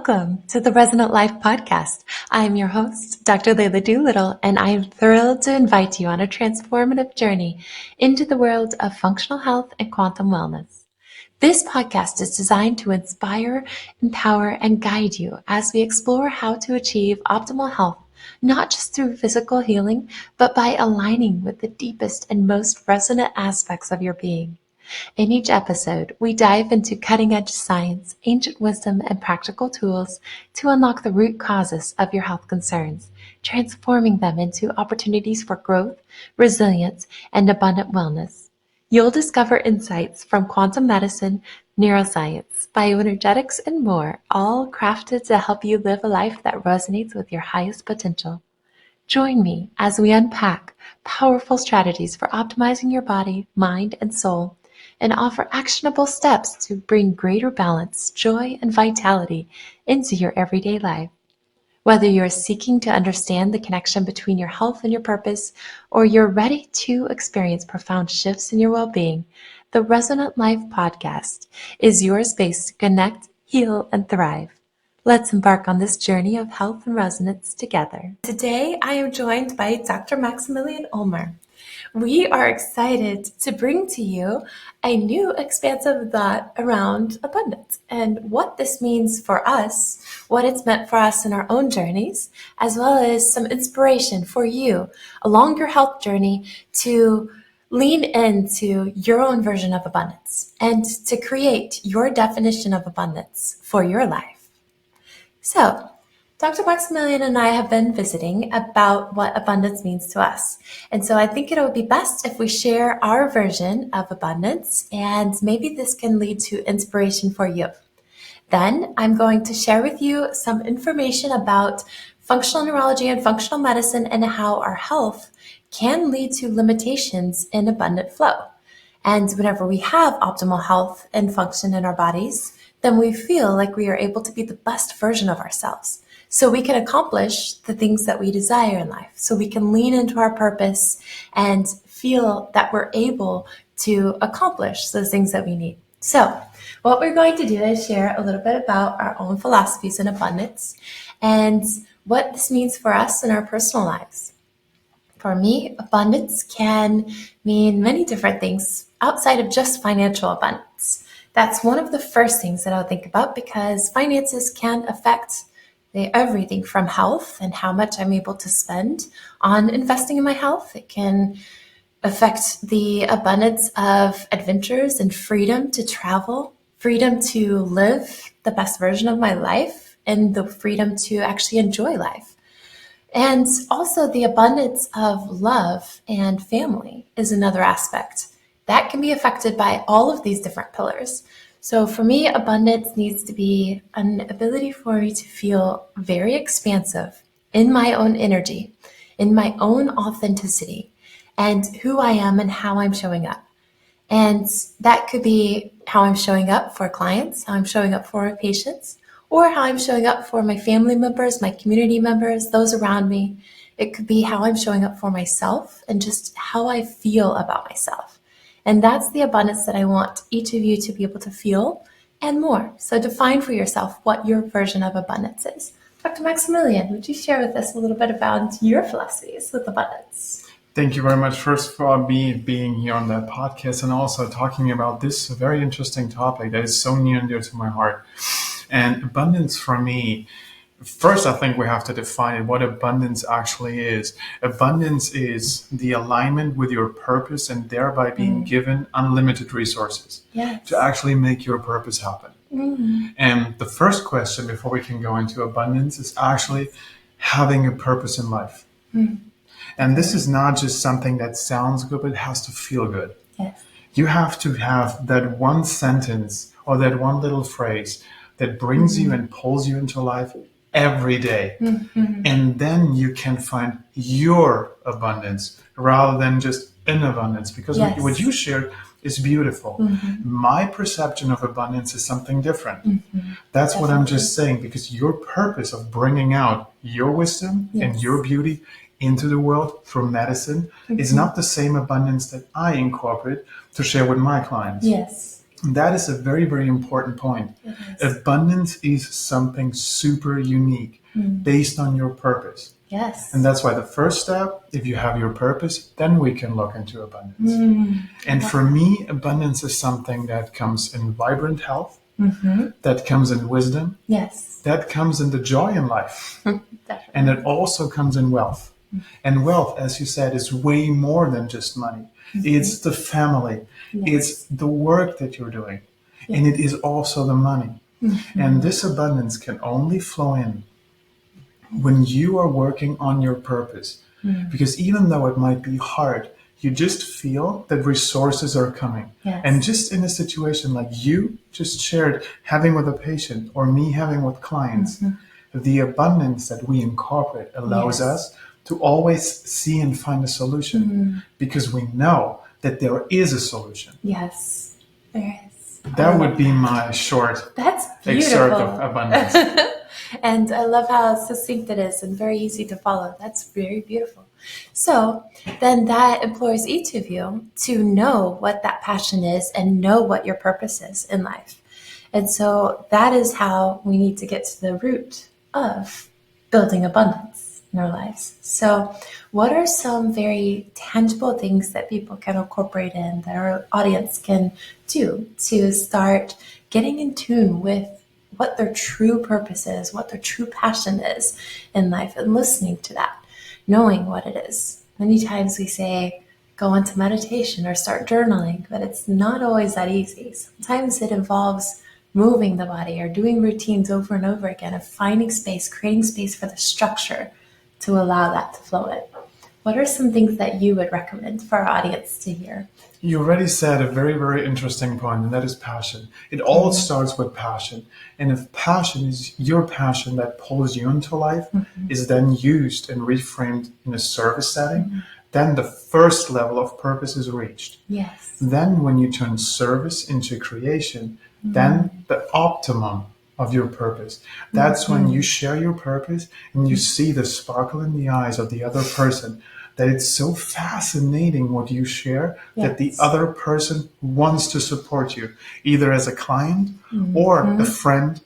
Welcome to the Resonant Life Podcast. I am your host, Dr. Leila Doolittle, and I am thrilled to invite you on a transformative journey into the world of functional health and quantum wellness. This podcast is designed to inspire, empower, and guide you as we explore how to achieve optimal health, not just through physical healing, but by aligning with the deepest and most resonant aspects of your being. In each episode, we dive into cutting-edge science, ancient wisdom, and practical tools to unlock the root causes of your health concerns, transforming them into opportunities for growth, resilience, and abundant wellness. You'll discover insights from quantum medicine, neuroscience, bioenergetics, and more, all crafted to help you live a life that resonates with your highest potential. Join me as we unpack powerful strategies for optimizing your body, mind, and soul, and offer actionable steps to bring greater balance, joy, and vitality into your everyday life. Whether you're seeking to understand the connection between your health and your purpose, or you're ready to experience profound shifts in your well-being, the Resonant Life Podcast is your space to connect, heal, and thrive. Let's embark on this journey of health and resonance together. Today, I am joined by Dr. Maximilian Ulmer. We are excited to bring to you a new expansive thought around abundance and what this means for us, what it's meant for us in our own journeys, as well as some inspiration for you along your health journey to lean into your own version of abundance and to create your definition of abundance for your life. So, Dr. Maximilian and I have been visiting about what abundance means to us. And so I think it would be best if we share our version of abundance, and maybe this can lead to inspiration for you. Then I'm going to share with you some information about functional neurology and functional medicine and how our health can lead to limitations in abundant flow. And whenever we have optimal health and function in our bodies, then we feel like we are able to be the best version of ourselves. So we can accomplish the things that we desire in life. So we can lean into our purpose and feel that we're able to accomplish those things that we need. So what we're going to do is share a little bit about our own philosophies in abundance and what this means for us in our personal lives. For me, abundance can mean many different things outside of just financial abundance. That's one of the first things that I'll think about because finances can affect everything from health and how much I'm able to spend on investing in my health. It can affect the abundance of adventures and freedom to travel, freedom to live the best version of my life, and the freedom to actually enjoy life. And also the abundance of love and family is another aspect that can be affected by all of these different pillars. So for me, abundance needs to be an ability for me to feel very expansive in my own energy, in my own authenticity, and who I am and how I'm showing up. And that could be how I'm showing up for clients, how I'm showing up for patients, or how I'm showing up for my family members, my community members, those around me. It could be how I'm showing up for myself and just how I feel about myself. And that's the abundance that I want each of you to be able to feel and more. So define for yourself what your version of abundance is. Dr. Maximilian, would you share with us a little bit about your philosophies with abundance? Thank you very much first for me being here on that podcast and also talking about this very interesting topic that is so near and dear to my heart. And abundance for me, first, I think we have to define what abundance actually is. Abundance is the alignment with your purpose and thereby being given unlimited resources to actually make your purpose happen. And the first question before we can go into abundance is actually having a purpose in life. And this is not just something that sounds good, but it has to feel good. You have to have that one sentence or that one little phrase that brings you and pulls you into life every day. And then you can find your abundance rather than just an abundance, because what you shared is beautiful. My perception of abundance is something different. That's what I'm just saying, because your purpose of bringing out your wisdom and your beauty into the world through medicine is not the same abundance that I incorporate to share with my clients. That is a very, very important point. Abundance is something super unique based on your purpose. Yes. And that's why the first step, if you have your purpose, then we can look into abundance. And for me, abundance is something that comes in vibrant health, that comes in wisdom, Yes. that comes in the joy in life, and it also comes in wealth. And wealth, as you said, is way more than just money. It's the family, it's the work that you're doing, and it is also the money. And this abundance can only flow in when you are working on your purpose. Because even though it might be hard, you just feel that resources are coming. Yes. And just in a situation like you just shared, having with a patient or me having with clients, the abundance that we incorporate allows us to always see and find a solution because we know that there is a solution. Yes, there is. That would be my short excerpt of abundance. And I love how succinct it is and very easy to follow. That's very beautiful. So then that implores each of you to know what that passion is and know what your purpose is in life. And so that is how we need to get to the root of building abundance in our lives. So what are some very tangible things that people can incorporate in, that our audience can do to start getting in tune with what their true purpose is, what their true passion is in life, and listening to that, knowing what it is? Many times we say, go into meditation or start journaling, but it's not always that easy. Sometimes it involves moving the body or doing routines over and over again, of finding space, creating space for the structure to allow that to flow in. What are some things that you would recommend for our audience to hear? You already said a very, very interesting point, and that is passion. It all starts with passion. And if passion is your passion that pulls you into life, is then used and reframed in a service setting, then the first level of purpose is reached. Yes. Then when you turn service into creation, then the optimum of your purpose. That's when you share your purpose and you see the sparkle in the eyes of the other person, that it's so fascinating what you share, that the other person wants to support you, either as a client or a friend,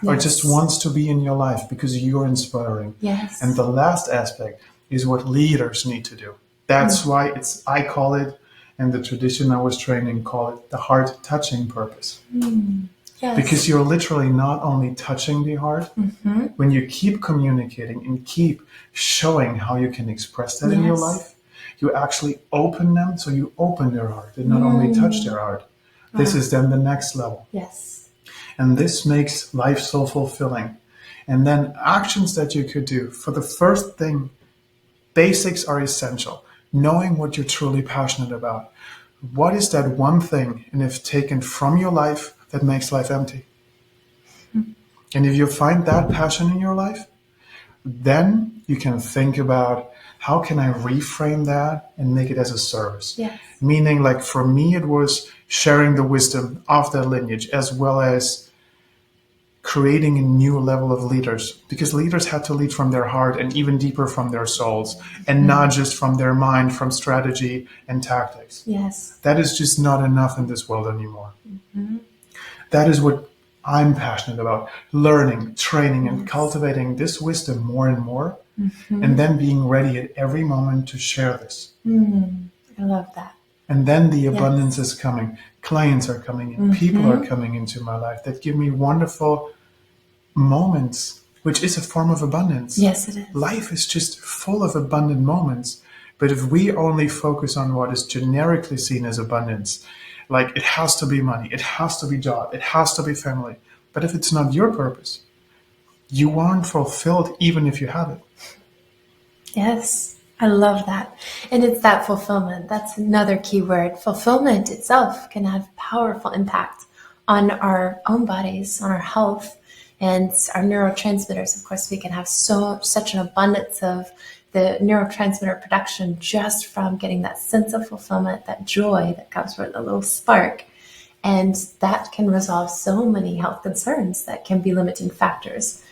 or just wants to be in your life because you're inspiring. Yes. And the last aspect is what leaders need to do. That's why I call it, and the tradition I was training call it, the heart-touching purpose. Yes. Because you're literally not only touching the heart, when you keep communicating and keep showing how you can express that in your life, you actually open them, so you open their heart and not only touch their heart. This is then the next level. Yes. And this makes life so fulfilling. And then actions that you could do. For the first thing, basics are essential. Knowing what you're truly passionate about. What is that one thing, and if taken from your life, that makes life empty? And if you find that passion in your life, then you can think about, how can I reframe that and make it as a service? Yes. Meaning, like for me, it was sharing the wisdom of that lineage, as well as creating a new level of leaders, because leaders had to lead from their heart and even deeper from their souls, and not just from their mind, from strategy and tactics. Yes. That is just not enough in this world anymore. That is what I'm passionate about, learning, training, and cultivating this wisdom more and more, and then being ready at every moment to share this. I love that. And then the abundance is coming. Clients are coming in. People are coming into my life that give me wonderful moments, which is a form of abundance. Yes, it is. Life is just full of abundant moments. But if we only focus on what is generically seen as abundance, like it has to be money, it has to be job, it has to be family. But if it's not your purpose, you aren't fulfilled even if you have it. Yes, I love that. And it's that fulfillment. That's another key word. Fulfillment itself can have powerful impact on our own bodies, on our health, and our neurotransmitters. Of course, we can have such an abundance of the neurotransmitter production just from getting that sense of fulfillment, that joy that comes from a little spark. And that can resolve so many health concerns that can be limiting factors.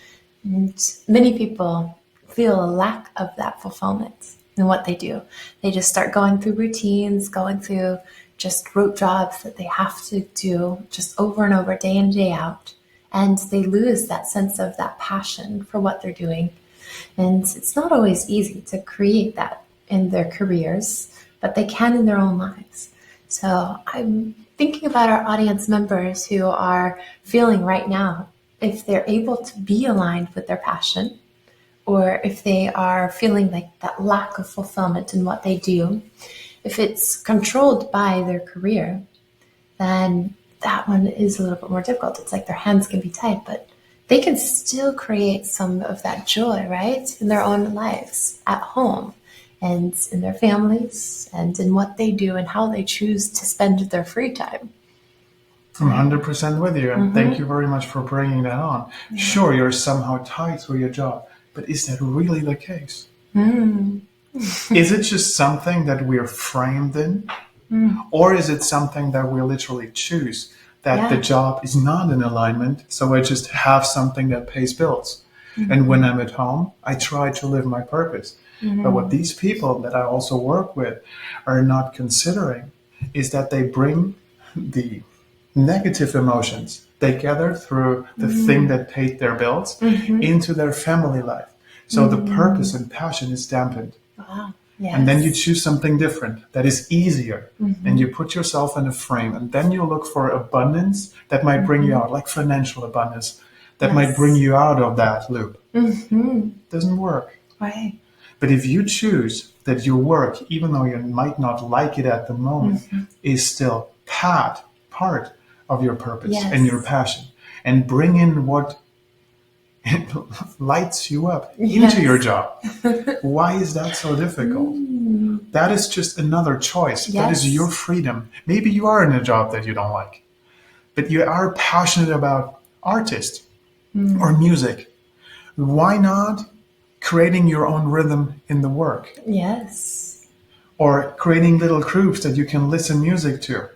And many people feel a lack of that fulfillment in what they do. They just start going through routines, going through just rote jobs that they have to do just over and over, day in, day out. And they lose that sense of that passion for what they're doing. And it's not always easy to create that in their careers, but they can in their own lives. So I'm thinking about our audience members who are feeling right now, if they're able to be aligned with their passion, or if they are feeling like that lack of fulfillment in what they do, if it's controlled by their career, then that one is a little bit more difficult. It's like their hands can be tied, but they can still create some of that joy, right, in their own lives, at home, and in their families, and in what they do and how they choose to spend their free time. I'm 100% with you, and thank you very much for bringing that on. Yeah. Sure, you're somehow tied to your job, but is that really the case? Is it just something that we're framed in? Or is it something that we literally choose, that the job is not in alignment, so I just have something that pays bills? And when I'm at home, I try to live my purpose. But what these people that I also work with are not considering is that they bring the negative emotions they gather through the thing that paid their bills into their family life. So the purpose and passion is dampened. Wow. Yes. And then you choose something different that is easier, and you put yourself in a frame, and then you look for abundance that might bring you out, like financial abundance that might bring you out of that loop. Doesn't work. Right. But if you choose that your work, even though you might not like it at the moment, is still part of your purpose and your passion, and bring in what lights you up into your job. Why is that so difficult? That is just another choice. That is your freedom. Maybe you are in a job that you don't like, but you are passionate about artists or music. Why not creating your own rhythm in the work? Yes. Or creating little groups that you can listen music to,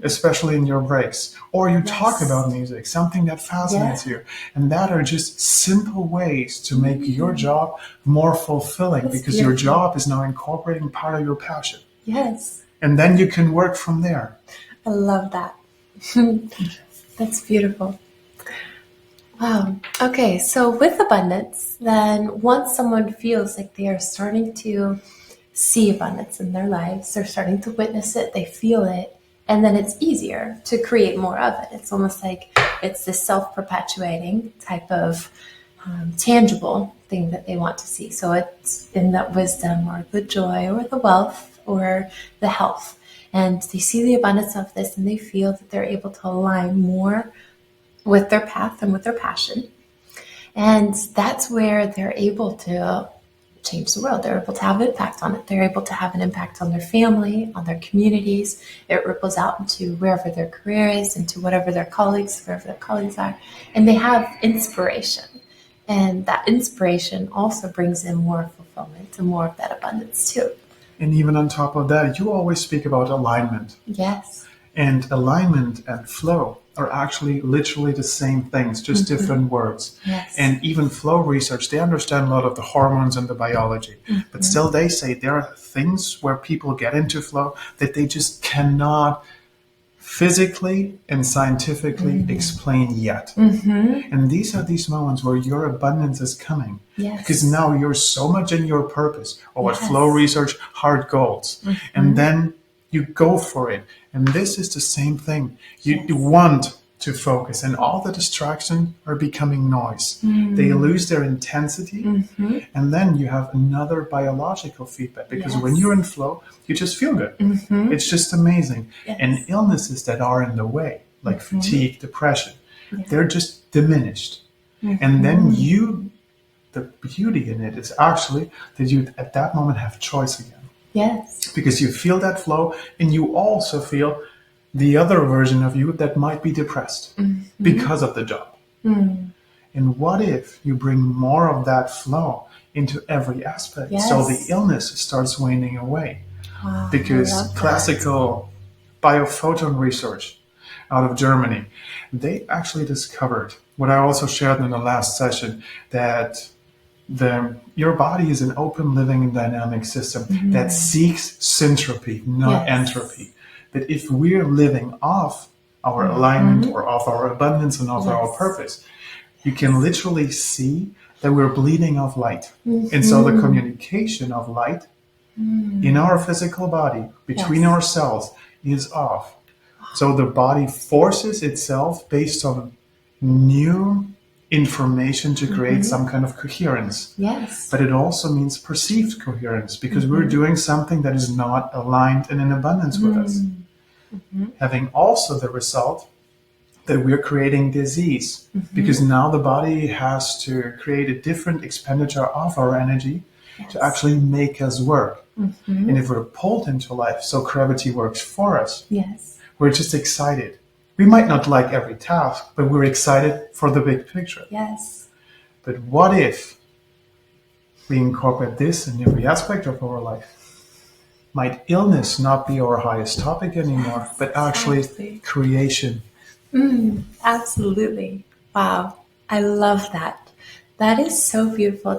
especially in your breaks. Or you talk about music, something that fascinates you. And that are just simple ways to make your job more fulfilling, because your job is now incorporating part of your passion. Yes. And then you can work from there. I love that. That's beautiful. Wow. Okay, so with abundance, then once someone feels like they are starting to see abundance in their lives, they're starting to witness it, they feel it, and then it's easier to create more of it. It's almost like it's this self-perpetuating type of tangible thing that they want to see. So it's in that wisdom or the joy or the wealth or the health. And they see the abundance of this, and they feel that they're able to align more with their path and with their passion. And that's where they're able to change the world. They're able to have an impact on it. They're able to have an impact on their family, on their communities. It ripples out into wherever their career is, into whatever their colleagues, wherever their colleagues are. And they have inspiration. And that inspiration also brings in more fulfillment and more of that abundance too. And even on top of that, you always speak about alignment. Yes. And alignment and flow are actually literally the same things, just different words. Yes. And even flow research, they understand a lot of the hormones and the biology. But still they say there are things where people get into flow that they just cannot physically and scientifically explain yet. And these are these moments where your abundance is coming. Yes. Because now you're so much in your purpose, or what flow research, hard goals. And then you go for it. And this is the same thing. You want to focus, and all the distractions are becoming noise. They lose their intensity, and then you have another biological feedback, because when you're in flow, you just feel good. It's just amazing. And illnesses that are in the way, like fatigue, depression, they're just diminished. And then the beauty in it is actually that you at that moment have choice again. Yes. Because you feel that flow, and you also feel the other version of you that might be depressed because of the job. And what if you bring more of that flow into every aspect? Yes. So the illness starts waning away. Wow, Because classical biophoton research out of Germany, they actually discovered what I also shared in the last session, that your body is an open, living, and dynamic system that seeks syntropy, not entropy. But if we're living off our alignment or off our abundance and off our purpose, you can literally see that we're bleeding off light. And so the communication of light in our physical body between our cells is off. So the body forces itself based on new information to create some kind of coherence. Yes. But it also means perceived coherence because we're doing something that is not aligned and in abundance with us. Having also the result that we're creating disease because now the body has to create a different expenditure of our energy to actually make us work. And if we're pulled into life, so gravity works for us, we're just excited. We might not like every task, but we're excited for the big picture. Yes. But what if we incorporate this in every aspect of our life? Might illness not be our highest topic anymore, but actually creation? Absolutely. Wow. I love that. That is so beautiful.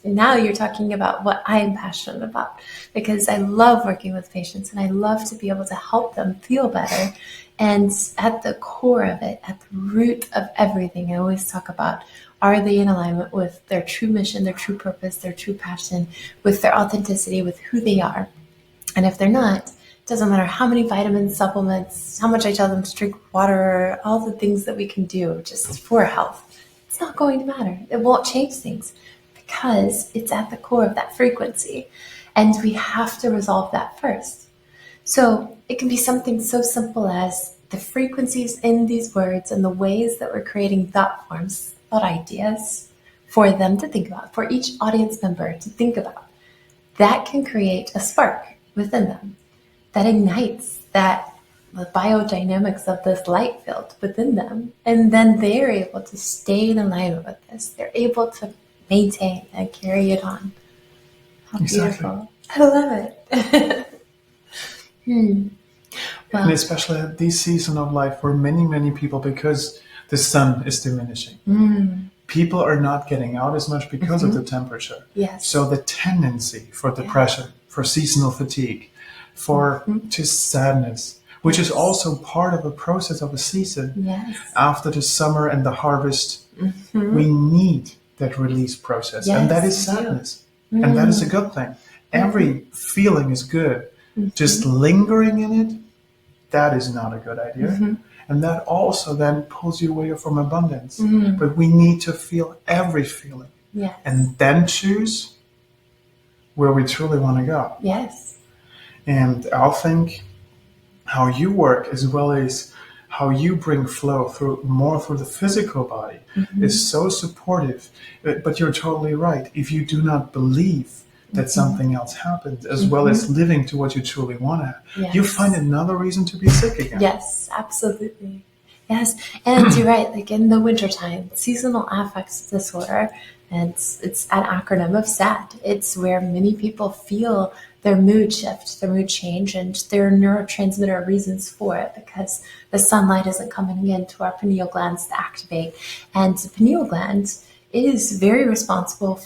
Now you're talking about what I am passionate about because I love working with patients and I love to be able to help them feel better. And at the core of it, at the root of everything, I always talk about, are they in alignment with their true mission, their true purpose, their true passion, with their authenticity, with who they are? And if they're not, it doesn't matter how many vitamins, supplements, how much I tell them to drink water, all the things that we can do just for health. It's not going to matter. It won't change things because it's at the core of that frequency. And we have to resolve that first. So it can be something so simple as the frequencies in these words and the ways that we're creating thought forms, thought ideas for them to think about, for each audience member to think about. That can create a spark within them that ignites the biodynamics of this light field within them. And then they're able to stay in alignment with this. They're able to maintain and carry it on. How beautiful. I love it. Well, and especially at this season of life where many people, because the sun is diminishing, people are not getting out as much because of the temperature. Yes. So the tendency for depression, for seasonal fatigue, for just sadness, which is also part of a process of a season. Yes. After the summer and the harvest, we need that release process. Yes, and that is sadness. And that is a good thing. Every feeling is good. Just lingering in it, that is not a good idea. And that also then pulls you away from abundance. But we need to feel every feeling. Yes. And then choose where we truly want to go. Yes. And I think how you work as well as how you bring flow through the physical body is so supportive. But you're totally right. If you do not believe that something else happens, as well as living to what you truly want to, you find another reason to be sick again. Yes, absolutely. Yes, and you're right, like in the wintertime, seasonal affective disorder, and it's an acronym of SAD. It's where many people feel their mood shift, their mood change, and their neurotransmitter reasons for it because the sunlight isn't coming into our pineal glands to activate. And the pineal gland is very responsible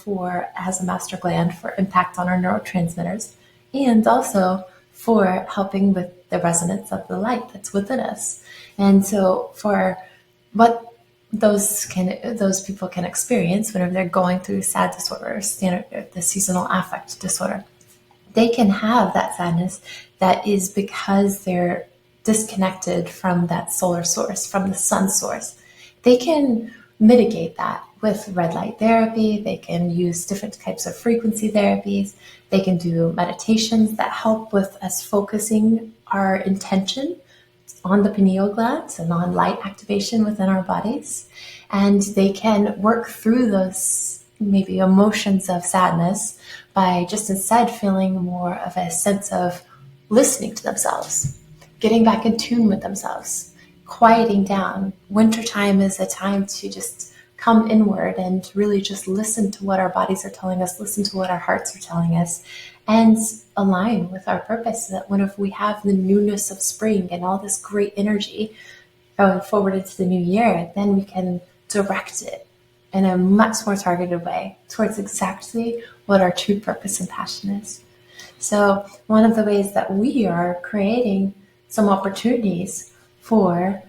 as a master gland for impact on our neurotransmitters and also for helping with the resonance of the light that's within us. And so for what those people can experience whenever they're going through SAD disorder, the seasonal affect disorder, they can have that sadness that is because they're disconnected from that solar source, from the sun source. They can mitigate that with red light therapy. They can use different types of frequency therapies. They can do meditations that help with us focusing our intention on the pineal glands and on light activation within our bodies. And they can work through those maybe emotions of sadness by just instead feeling more of a sense of listening to themselves, getting back in tune with themselves, quieting down. Wintertime is a time to just come inward and really just listen to what our bodies are telling us, listen to what our hearts are telling us, and align with our purpose. So that whenever we have the newness of spring and all this great energy going forward into the new year, then we can direct it in a much more targeted way towards exactly what our true purpose and passion is. So one of the ways that we are creating some opportunities for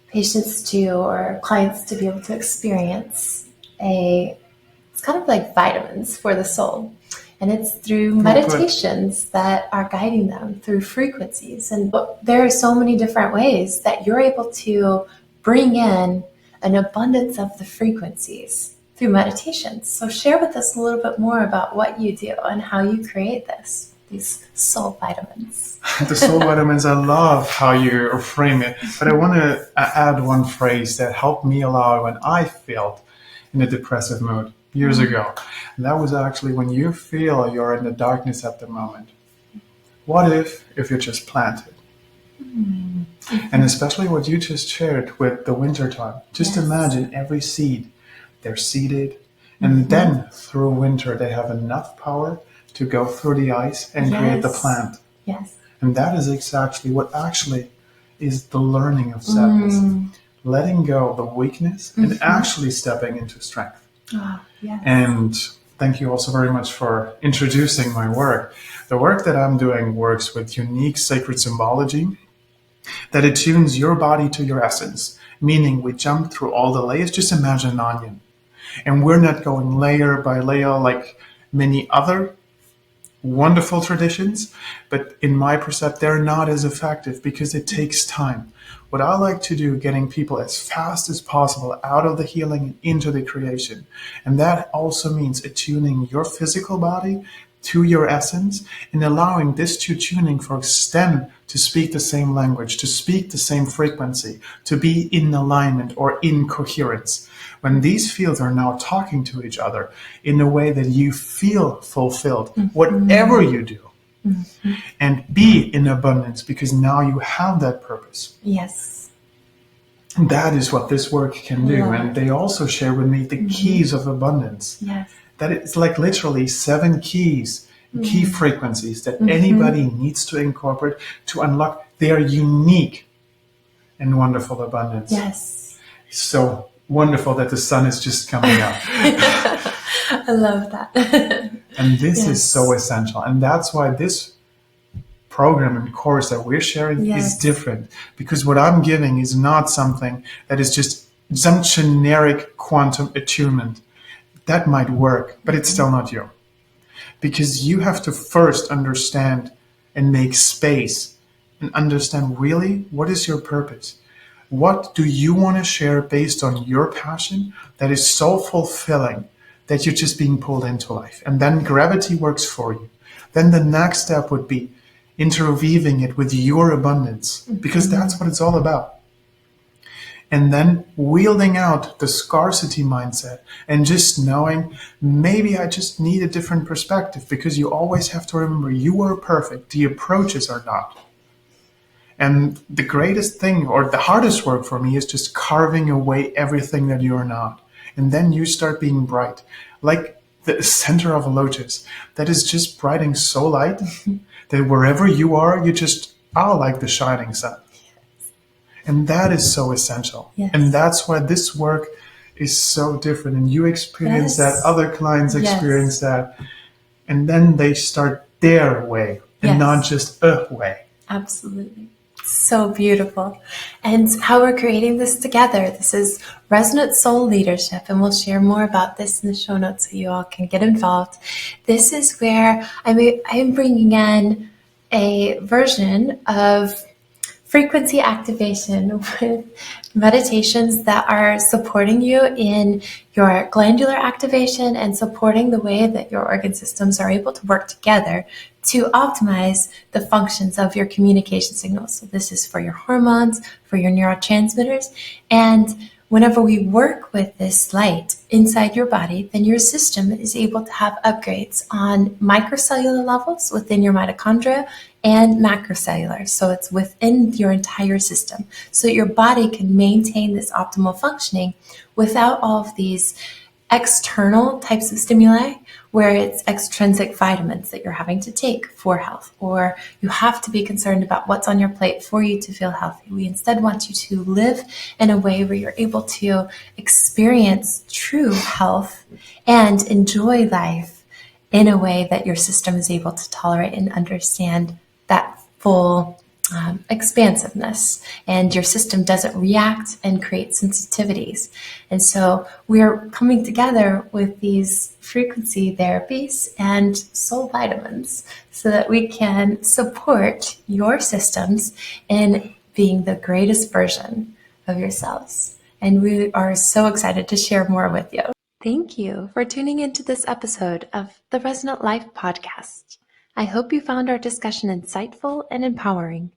patients to, or clients to be able to experience it's kind of like vitamins for the soul. And it's through meditations that are guiding them through frequencies. And there are so many different ways that you're able to bring in an abundance of the frequencies through meditations. So share with us a little bit more about what you do and how you create these soul vitamins. The soul vitamins, I love how you frame it. But I want to add one phrase that helped me a lot when I felt in a depressive mood years ago. And that was actually when you feel you're in the darkness at the moment. What if you're just planted? And especially what you just shared with the winter time. Just imagine every seed, they're seeded. And then through winter, they have enough power to go through the ice and create the plant. Yes. And that is exactly what actually is the learning of sadness. Letting go of the weakness and actually stepping into strength. Oh, yes. And thank you also very much for introducing my work. The work that I'm doing works with unique sacred symbology that attunes your body to your essence, meaning we jump through all the layers. Just imagine an onion. And we're not going layer by layer like many other wonderful traditions, but in my perception, they're not as effective because it takes time. What I like to do, getting people as fast as possible out of the healing and into the creation. And that also means attuning your physical body to your essence and allowing this tuning for them to speak the same language, to speak the same frequency, to be in alignment or in coherence. When these fields are now talking to each other in a way that you feel fulfilled, whatever you do, and be in abundance because now you have that purpose. Yes. And that is what this work can do. And they also share with me the keys of abundance. Yes. That it's like literally 7 keys, key frequencies that anybody needs to incorporate to unlock their unique and wonderful abundance. Yes. So wonderful that the sun is just coming up. I love that. And this is so essential. And that's why this program and course that we're sharing is different. Because what I'm giving is not something that is just some generic quantum attunement. That might work, but it's still not you. Because you have to first understand and make space and understand really what is your purpose. What do you want to share based on your passion that is so fulfilling that you're just being pulled into life? And then gravity works for you. Then the next step would be interweaving it with your abundance, because that's what it's all about. And then wielding out the scarcity mindset and just knowing maybe I just need a different perspective, because you always have to remember you are perfect. The approaches are not. And the greatest thing or the hardest work for me is just carving away everything that you're not. And then you start being bright, like the center of a lotus that is just brighting so light that wherever you are, you just are like the shining sun. And that is so essential. Yes. And that's why this work is so different. And you experience that, other clients experience that. And then they start their way and not just a way. Absolutely. So beautiful. And how we're creating this together. This is Resonant Soul Leadership, and we'll share more about this in the show notes so you all can get involved. This is where I'm bringing in a version of frequency activation with meditations that are supporting you in your glandular activation and supporting the way that your organ systems are able to work together to optimize the functions of your communication signals. So this is for your hormones, for your neurotransmitters. And whenever we work with this light inside your body, then your system is able to have upgrades on microcellular levels within your mitochondria and macrocellular. So it's within your entire system. So your body can maintain this optimal functioning without all of these external types of stimuli, where it's extrinsic vitamins that you're having to take for health, or you have to be concerned about what's on your plate for you to feel healthy. We instead want you to live in a way where you're able to experience true health and enjoy life in a way that your system is able to tolerate and understand that full expansiveness, and your system doesn't react and create sensitivities. And so we're coming together with these frequency therapies and soul vitamins so that we can support your systems in being the greatest version of yourselves. And we are so excited to share more with you. Thank you for tuning into this episode of the Resonant Life Podcast. I hope you found our discussion insightful and empowering.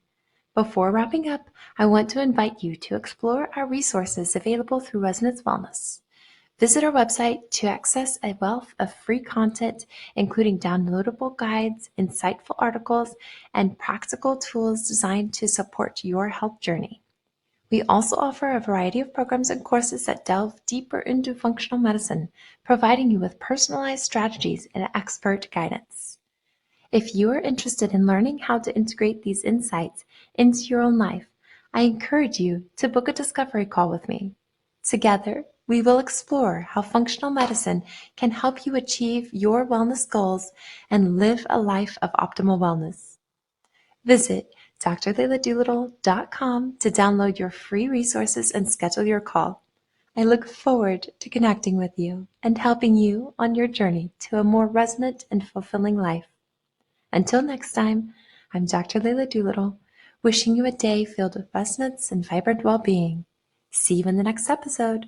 Before wrapping up, I want to invite you to explore our resources available through Resonance Wellness. Visit our website to access a wealth of free content, including downloadable guides, insightful articles, and practical tools designed to support your health journey. We also offer a variety of programs and courses that delve deeper into functional medicine, providing you with personalized strategies and expert guidance. If you are interested in learning how to integrate these insights into your own life, I encourage you to book a discovery call with me. Together, we will explore how functional medicine can help you achieve your wellness goals and live a life of optimal wellness. Visit drleiladoolittle.com to download your free resources and schedule your call. I look forward to connecting with you and helping you on your journey to a more resonant and fulfilling life. Until next time, I'm Dr. Leila Doolittle, wishing you a day filled with resonance and vibrant well-being. See you in the next episode.